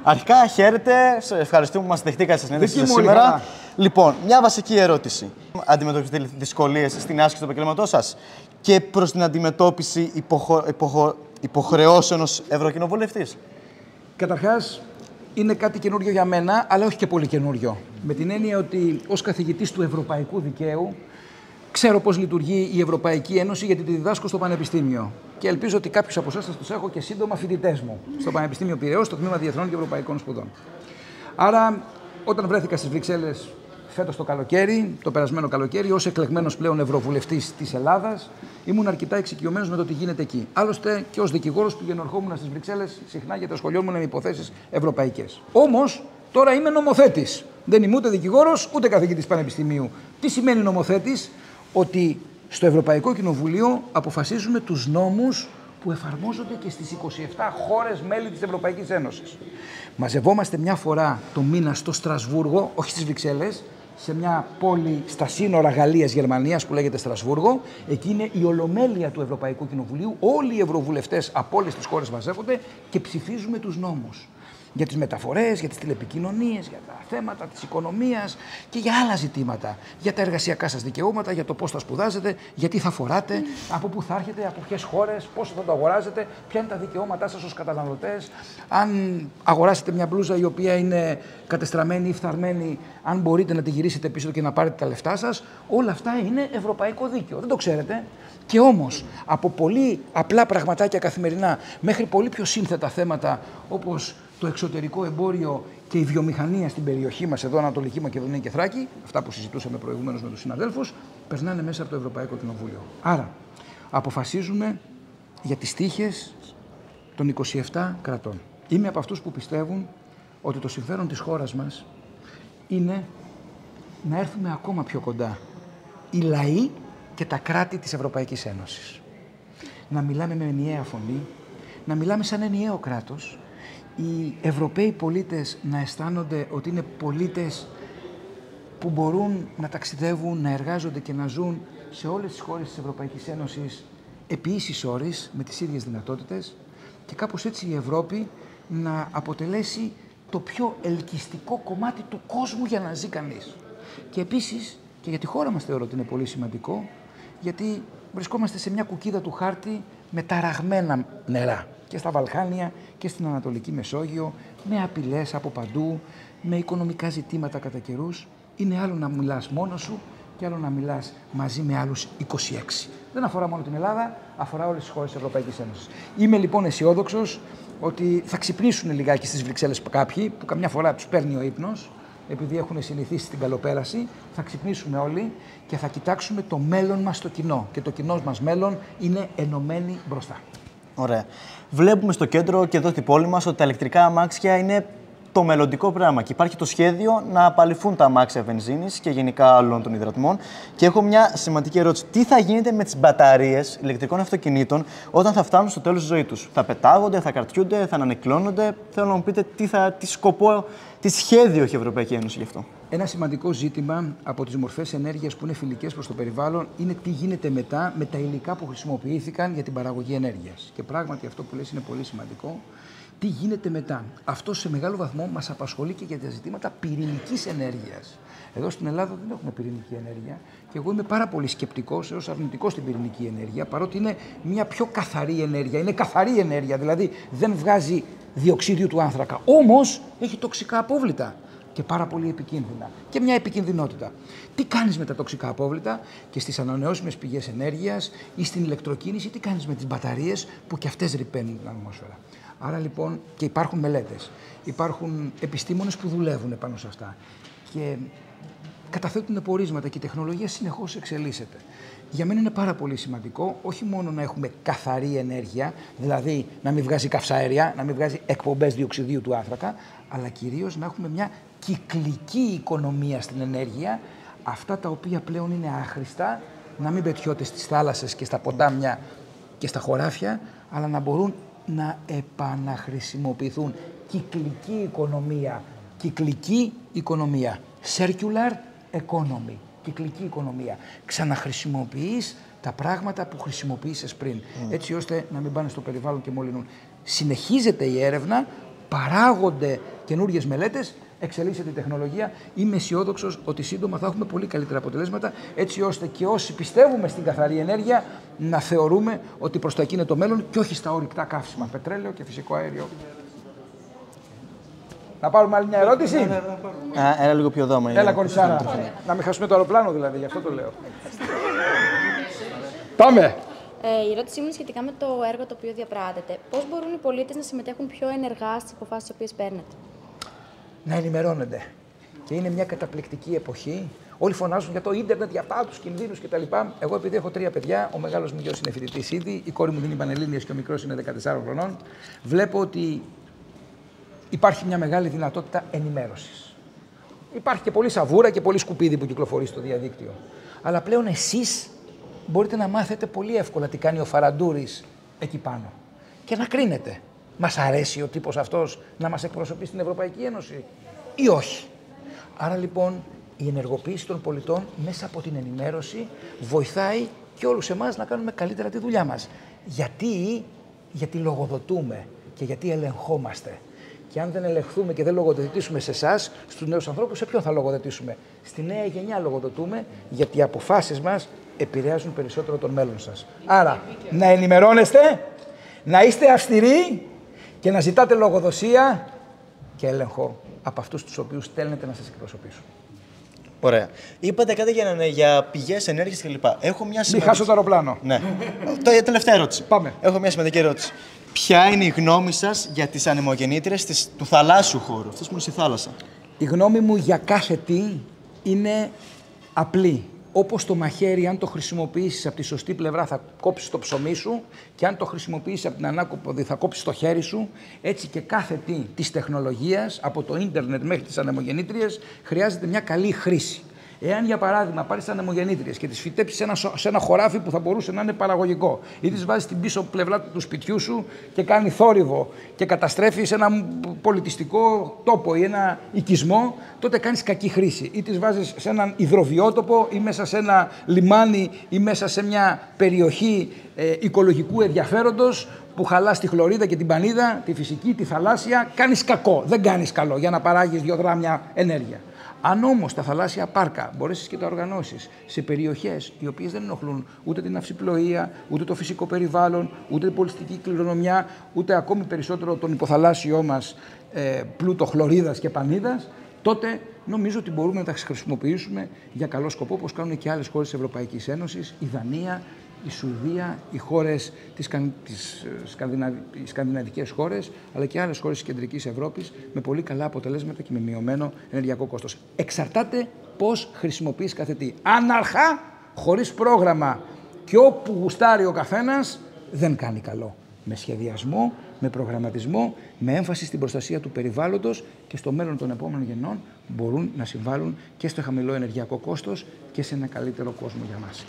Αρχικά χαίρετε, ευχαριστούμε που μας δεχτήκατε στη συνέντευξη σήμερα. Καλά. Λοιπόν, μια βασική ερώτηση. Αντιμετωπίζετε δυσκολίες στην άσκηση του επαγγέλματός σας και προς την αντιμετώπιση υποχρεώσεων ως Ευρωκοινοβουλευτής? Καταρχάς, είναι κάτι καινούριο για μένα, αλλά όχι και πολύ καινούριο. Με την έννοια ότι ως καθηγητής του Ευρωπαϊκού Δικαίου ξέρω πώς λειτουργεί η Ευρωπαϊκή Ένωση, γιατί τη διδάσκω στο Πανεπιστήμιο. Και ελπίζω ότι κάποιους από εσάς θα τους έχω και σύντομα φοιτητές μου στο Πανεπιστήμιο Πειραιώς, στο Τμήμα Διεθνών και Ευρωπαϊκών Σπουδών. Άρα, όταν βρέθηκα στις Βρυξέλλες φέτος το καλοκαίρι, το περασμένο καλοκαίρι, ως εκλεγμένος πλέον Ευρωβουλευτής της Ελλάδας, ήμουν αρκετά εξοικειωμένος με το τι γίνεται εκεί. Άλλωστε, και ως δικηγόρος πηγαίνω ερχόμουν στις Βρυξέλλες συχνά γιατί ασχολιόμουν με υποθέσεις ευρωπαϊκές. Όμως, τώρα είμαι νομοθέτης. Δεν είμαι ούτε δικηγόρος ούτε καθηγητής πανεπιστημίου. Τι σημαίνει νομοθέτης? Ότι στο Ευρωπαϊκό Κοινοβουλίο αποφασίζουμε τους νόμους που εφαρμόζονται και στις 27 χώρες μέλη της Ευρωπαϊκής Ένωσης. Μαζευόμαστε μια φορά το μήνα στο Στρασβούργο, όχι στις Βρυξέλλες, σε μια πόλη στα σύνορα Γαλλίας-Γερμανίας που λέγεται Στρασβούργο. Εκεί είναι η Ολομέλεια του Ευρωπαϊκού Κοινοβουλίου. Όλοι οι ευρωβουλευτές από όλες τις χώρες μαζεύονται και ψηφίζουμε τους νόμους. Για τις μεταφορές, για τις τηλεπικοινωνίες, για τα θέματα της οικονομίας και για άλλα ζητήματα. Για τα εργασιακά σας δικαιώματα, για το πώς θα σπουδάζετε, γιατί θα φοράτε, από πού θα έρχεται, από ποιες χώρες, πώς θα το αγοράζετε, ποια είναι τα δικαιώματά σας ως καταναλωτές. Αν αγοράσετε μια μπλούζα η οποία είναι κατεστραμμένη ή φθαρμένη, αν μπορείτε να τη γυρίσετε πίσω και να πάρετε τα λεφτά σας, όλα αυτά είναι ευρωπαϊκό δίκαιο. Δεν το ξέρετε. Και όμως, από πολύ απλά πραγματάκια καθημερινά μέχρι πολύ πιο σύνθετα θέματα όπως το εξωτερικό εμπόριο και η βιομηχανία στην περιοχή μας, εδώ Ανατολική Μακεδονία και Θράκη, αυτά που συζητούσαμε προηγουμένως με τους συναδέλφους, περνάνε μέσα από το Ευρωπαϊκό Κοινοβούλιο. Άρα, αποφασίζουμε για τις τύχες των 27 κρατών. Είμαι από αυτούς που πιστεύουν ότι το συμφέρον της χώρας μας είναι να έρθουμε ακόμα πιο κοντά οι λαοί και τα κράτη της Ευρωπαϊκής Ένωσης. Να μιλάμε με ενιαία φωνή, να μιλάμε σαν ενιαίο κράτος, οι Ευρωπαίοι πολίτες να αισθάνονται ότι είναι πολίτες που μπορούν να ταξιδεύουν, να εργάζονται και να ζουν σε όλες τις χώρες της Ευρωπαϊκής Ένωσης επί ίσης όρης, με τις ίδιες δυνατότητες, και κάπως έτσι η Ευρώπη να αποτελέσει το πιο ελκυστικό κομμάτι του κόσμου για να ζει κανείς. Και επίσης και για τη χώρα μας θεωρώ ότι είναι πολύ σημαντικό, γιατί βρισκόμαστε σε μια κουκίδα του χάρτη με ταραγμένα νερά και στα Βαλκάνια και στην Ανατολική Μεσόγειο, με απειλές από παντού, με οικονομικά ζητήματα κατά καιρούς. Είναι άλλο να μιλάς μόνος σου και άλλο να μιλάς μαζί με άλλους 26. Δεν αφορά μόνο την Ελλάδα, αφορά όλες τις χώρες της Ευρωπαϊκής Ένωσης. Είμαι λοιπόν αισιόδοξος ότι θα ξυπνήσουν λιγάκι στις Βρυξέλλες κάποιοι, που καμιά φορά τους παίρνει ο ύπνος, επειδή έχουν συνηθίσει στην καλοπέραση, θα ξυπνήσουμε όλοι και θα κοιτάξουμε το μέλλον μας στο κοινό. Και το κοινό μας μέλλον είναι ενωμένοι μπροστά. Ωραία. Βλέπουμε στο κέντρο και εδώ στην πόλη μας ότι τα ηλεκτρικά αμάξια είναι το μελλοντικό πράγμα και υπάρχει το σχέδιο να απαλληφθούν τα αμάξια βενζίνης και γενικά άλλων των υδρατμών. Και έχω μια σημαντική ερώτηση. Τι θα γίνεται με τις μπαταρίες ηλεκτρικών αυτοκινήτων όταν θα φτάνουν στο τέλος της ζωής τους? Θα πετάγονται, θα κρατιούνται, θα ανανεκλώνονται? Θέλω να μου πείτε τι σκοπό, τι σχέδιο έχει η Ευρωπαϊκή Ένωση γι' αυτό. Ένα σημαντικό ζήτημα από τις μορφές ενέργειας που είναι φιλικές προς το περιβάλλον είναι τι γίνεται μετά με τα υλικά που χρησιμοποιήθηκαν για την παραγωγή ενέργειας. Και πράγματι αυτό που λες είναι πολύ σημαντικό. Τι γίνεται μετά? Αυτό σε μεγάλο βαθμό μας απασχολεί και για τα ζητήματα πυρηνικής ενέργειας. Εδώ στην Ελλάδα δεν έχουμε πυρηνική ενέργεια και εγώ είμαι πάρα πολύ σκεπτικός έως αρνητικός στην πυρηνική ενέργεια, παρότι είναι μια πιο καθαρή ενέργεια. Είναι καθαρή ενέργεια, δηλαδή δεν βγάζει διοξίδιο του άνθρακα. Όμως έχει τοξικά απόβλητα και πάρα πολύ επικίνδυνα. Και μια επικινδυνότητα. Τι κάνεις με τα τοξικά απόβλητα? Και στις ανανεώσιμες πηγές ενέργειας ή στην ηλεκτροκίνηση, τι κάνεις με τις μπαταρίες που και αυτές ρηπαίνουν την ατμόσφαιρα? Άρα λοιπόν, και υπάρχουν μελέτες, υπάρχουν επιστήμονες που δουλεύουν πάνω σε αυτά και καταθέτουν πορίσματα και η τεχνολογία συνεχώς εξελίσσεται. Για μένα είναι πάρα πολύ σημαντικό όχι μόνο να έχουμε καθαρή ενέργεια, δηλαδή να μην βγάζει καυσαέρια, να μην βγάζει εκπομπές διοξιδίου του άνθρακα, αλλά κυρίως να έχουμε μια κυκλική οικονομία στην ενέργεια, αυτά τα οποία πλέον είναι άχρηστα, να μην πετιώνται στις θάλασσες και στα ποτάμια και στα χωράφια, αλλά να μπορούν να επαναχρησιμοποιηθούν. Κυκλική οικονομία. Κυκλική οικονομία. Circular economy. Κυκλική οικονομία. Ξαναχρησιμοποιείς τα πράγματα που χρησιμοποίησες πριν. Έτσι ώστε να μην πάνε στο περιβάλλον και μολυνούν. Συνεχίζεται η έρευνα, παράγονται καινούριες μελέτες, εξελίσσεται η τεχνολογία. Είμαι αισιόδοξος ότι σύντομα θα έχουμε πολύ καλύτερα αποτελέσματα, έτσι ώστε και όσοι πιστεύουμε στην καθαρή ενέργεια να θεωρούμε ότι προς τα εκεί είναι το μέλλον και όχι στα ορυκτά καύσιμα, πετρέλαιο και φυσικό αέριο. Να πάρουμε άλλη μια ερώτηση. Έλα λίγο πιο δώμα. Έλα, κοριτσάρα. Να μην χάσουμε το αεροπλάνο δηλαδή, γι' αυτό το λέω. Πάμε. Η ερώτησή μου είναι σχετικά με το έργο το οποίο διαπράτετε. Πώς μπορούν οι πολίτες να συμμετέχουν πιο ενεργά στις αποφάσεις τις οποίες παίρνετε? Να ενημερώνονται. Και είναι μια καταπληκτική εποχή. Όλοι φωνάζουν για το ίντερνετ, για αυτά, τους κινδύνους κτλ. Εγώ, επειδή έχω 3 παιδιά, ο μεγάλος μου γιος είναι φοιτητής ήδη, η κόρη μου δίνει πανελλήνιες και ο μικρός είναι 14 χρονών, βλέπω ότι υπάρχει μια μεγάλη δυνατότητα ενημέρωσης. Υπάρχει και πολύ σαβούρα και πολύ σκουπίδι που κυκλοφορεί στο διαδίκτυο. Αλλά πλέον εσείς μπορείτε να μάθετε πολύ εύκολα τι κάνει ο Φαραντούρης εκεί πάνω. Και να κρίνετε. Μας αρέσει ο τύπος αυτός να μας εκπροσωπεί στην Ευρωπαϊκή Ένωση ή όχι? Άρα λοιπόν η ενεργοποίηση των πολιτών μέσα από την ενημέρωση βοηθάει και όλους εμάς να κάνουμε καλύτερα τη δουλειά μας. Γιατί λογοδοτούμε και γιατί ελεγχόμαστε. Και αν δεν ελεγχθούμε και δεν λογοδοτήσουμε σε εσάς, στους νέους ανθρώπους, σε ποιον θα λογοδοτήσουμε? Στη νέα γενιά λογοδοτούμε, γιατί οι αποφάσεις μας επηρεάζουν περισσότερο τον μέλλον σας. Άρα, να ενημερώνεστε, να είστε αυστηροί και να ζητάτε λογοδοσία και έλεγχο από αυτούς τους οποίους στέλνετε να σας εκπροσωπήσουν. Ωραία. Είπατε κάτι για πηγές ενέργειας κλπ. Έχω μια σημαντική... Μην χάσω το αεροπλάνο. Ναι. Τελευταία ερώτηση. Πάμε. Έχω μια σημαντική ερώτηση. Ποια είναι η γνώμη σας για τις ανεμογεννήτριες του θαλάσσιου χώρου, αυτές που είναι στη θάλασσα? Η γνώμη μου για κάθε τι είναι απλή. Όπως το μαχαίρι, αν το χρησιμοποιήσεις από τη σωστή πλευρά, θα κόψεις το ψωμί σου, και αν το χρησιμοποιήσεις από την ανάκοπη, θα κόψεις το χέρι σου. Έτσι και κάθε τι της τεχνολογίας, από το ίντερνετ μέχρι τις ανεμογεννήτριες, χρειάζεται μια καλή χρήση. Εάν για παράδειγμα πάρεις ανεμογεννήτριες και τις φυτέψεις σε ένα χωράφι που θα μπορούσε να είναι παραγωγικό, ή τις βάζεις στην πίσω πλευρά του σπιτιού σου και κάνει θόρυβο και καταστρέφεις ένα πολιτιστικό τόπο ή ένα οικισμό, τότε κάνεις κακή χρήση. Ή τις βάζεις σε έναν υδροβιότοπο ή μέσα σε ένα λιμάνι ή μέσα σε μια περιοχή οικολογικού ενδιαφέροντος που χαλάς τη χλωρίδα και την πανίδα, τη φυσική, τη θαλάσσια, κάνεις κακό. Δεν κάνεις καλό για να παράγεις 2 γράμμια ενέργεια. Αν όμως τα θαλάσσια πάρκα μπορέσεις και τα οργανώσεις σε περιοχές οι οποίες δεν ενοχλούν ούτε την ναυσιπλοεία, ούτε το φυσικό περιβάλλον, ούτε την πολιτιστική κληρονομιά, ούτε ακόμη περισσότερο τον υποθαλάσσιό μας πλούτο χλωρίδας και πανίδας, τότε νομίζω ότι μπορούμε να τα χρησιμοποιήσουμε για καλό σκοπό, όπως κάνουν και άλλες χώρες της Ευρωπαϊκής Ένωσης, η Δανία, η Σουηδία, οι χώρες οι σκανδιναβικές χώρες, αλλά και άλλες χώρες της κεντρικής Ευρώπης, με πολύ καλά αποτελέσματα και με μειωμένο ενεργειακό κόστος. Εξαρτάται πώς χρησιμοποιείς κάθε τι. Άναρχα, χωρίς πρόγραμμα και όπου γουστάρει ο καθένας, δεν κάνει καλό. Με σχεδιασμό, με προγραμματισμό, με έμφαση στην προστασία του περιβάλλοντος και στο μέλλον των επόμενων γεννών, μπορούν να συμβάλλουν και στο χαμηλό ενεργειακό κόστος και σε ένα καλύτερο κόσμο για μας.